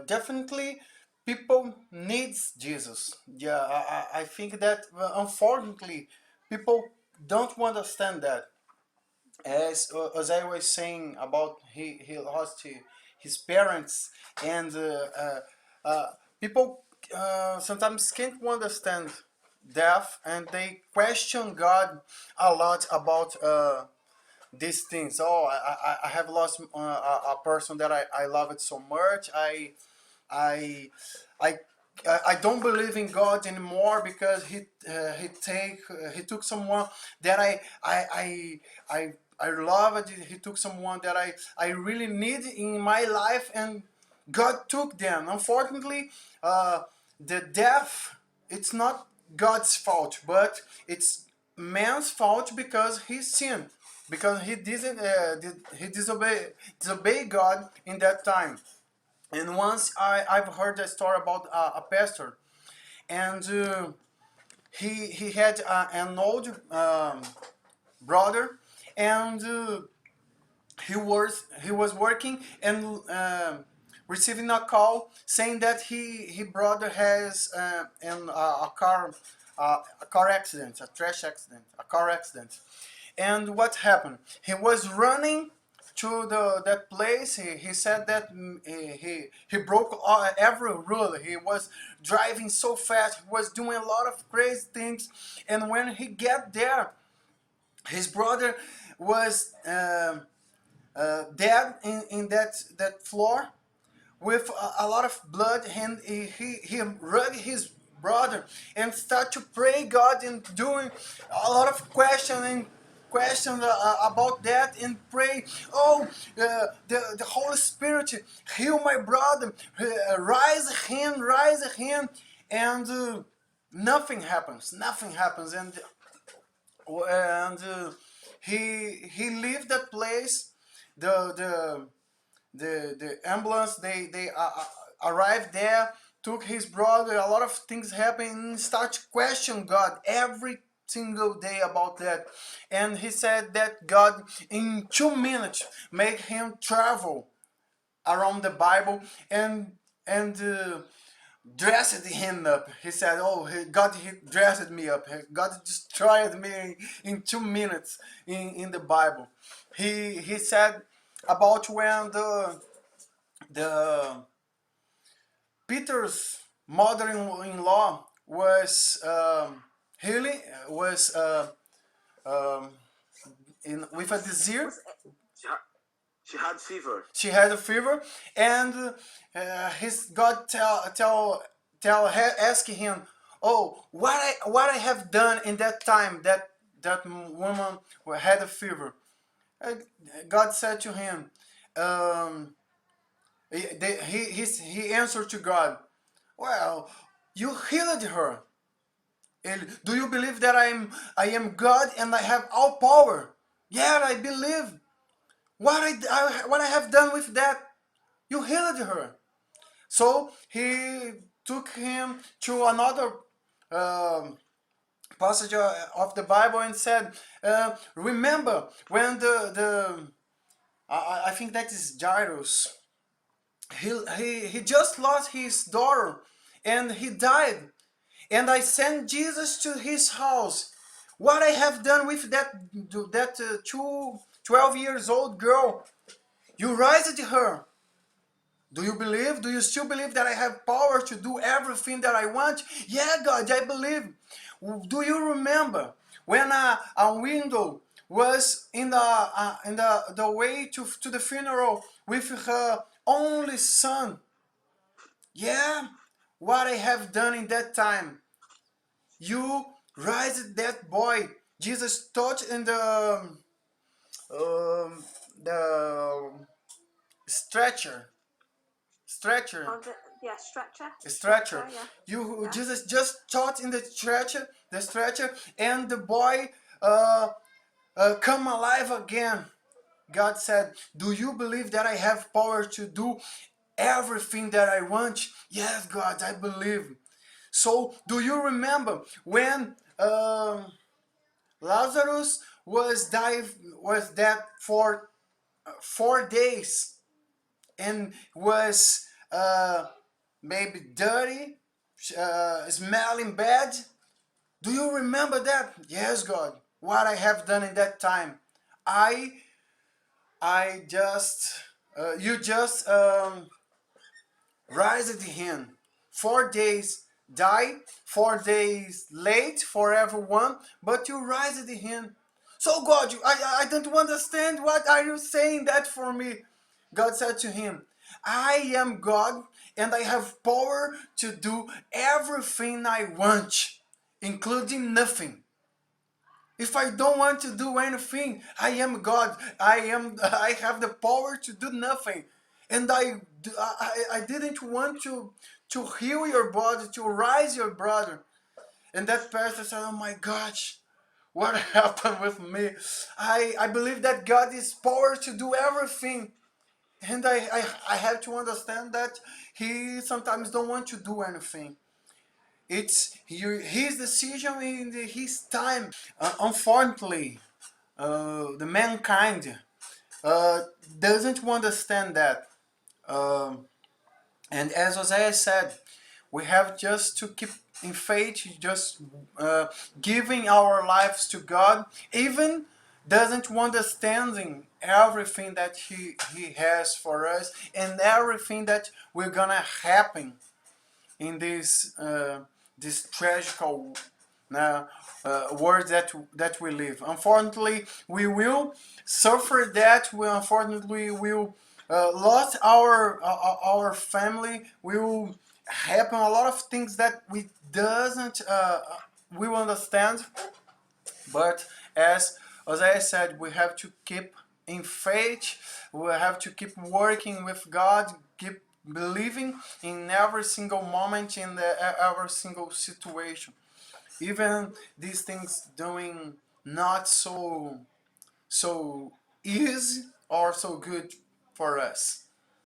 Definitely, people needs Jesus. Yeah, I think that unfortunately, people don't understand that. As I was saying about he lost his parents, and uh, people sometimes can't understand death, and they question God a lot about these things. Oh, I have lost a person that I loved so much. I I I don't believe in God anymore because he took someone that I loved. He took someone that I really need in my life, and God took them. Unfortunately, the death, it's not God's fault, but it's man's fault because he sinned, because he didn't he disobeyed God in that time. And once I've heard a story about a pastor, and he had an old brother, and he was working, and receiving a call saying that his brother has a car accident, a trash accident, a car accident. And what happened? He was running to that place. He said that he broke every rule. He was driving so fast. He was doing a lot of crazy things. And when he get there, his brother was dead in that floor with a lot of blood, and he rugged his brother and start to pray God and doing a lot of questions about that, and pray, oh, the Holy Spirit heal my brother, rise him, and nothing happens, and he left that place. The the the the ambulance, they arrived there, took his brother. A lot of things happened, and start to question God every single day about that. And he said that God in 2 minutes make him travel around the Bible, and dressed him up. He said, "Oh, God, he dressed me up. God destroyed me in 2 minutes in the Bible." He said about when the Peter's mother-in-law was healing, was um, with a disease. She had, she had fever. She had a fever, and his God asking him, "Oh, what I have done in that time that woman had a fever." Uh, God said to him, um, he answered to God, "Well, you healed her. Do you believe that I am God and I have all power?" "Yeah, I believe. What I have done with that? You healed her." So he took him to another um, passage of the Bible and said, "Remember when the I think that is Jairus. He just lost his daughter, and he died, and I sent Jesus to his house. What I have done with that 12 years old girl, you raised her. Do you believe? Do you still believe that I have power to do everything that I want?" "Yeah, God, I believe." "Do you remember when a window was in the way to the funeral with her only son?" "Yeah, what I have done in that time. You raised that boy." Jesus touched in the stretcher stretcher Oh, yeah, stretcher. stretcher. Yeah. You Yeah. Jesus just taught in the stretcher, and the boy uh, come alive again. God said, "Do you believe that I have power to do everything that I want?" "Yes, God, I believe." So, do you remember when Lazarus was dead for 4 days, and was uh, maybe dirty, smelling bad. Do you remember that? Yes, God. What I have done in that time. I I just you just raised him. 4 days die, 4 days late for everyone, but you raised him. So God, I don't understand. What are you saying that for me? God said to him, I am God and I have power to do everything I want, including nothing. If I don't want to do anything, I am God. I have the power to do nothing. And I didn't want to heal your body, to rise your brother. And that pastor said, oh my gosh, what happened with me? I believe that God is power to do everything. And I have to understand that he sometimes don't want to do anything. It's his decision in his time. Unfortunately, the mankind uh, doesn't understand that. Um, and as Isaiah said, we have just to keep in faith, just uh, giving our lives to God, even doesn't understanding everything that he has for us and everything that we're gonna happen in this tragical world that we live. Unfortunately, we will suffer that. We unfortunately will lost our family. We will happen a lot of things that we doesn't we will understand. But as I said, we have to keep in faith. We have to keep working with God. Keep believing in every single moment in every single situation. Even these things doing not so easy or so good for us.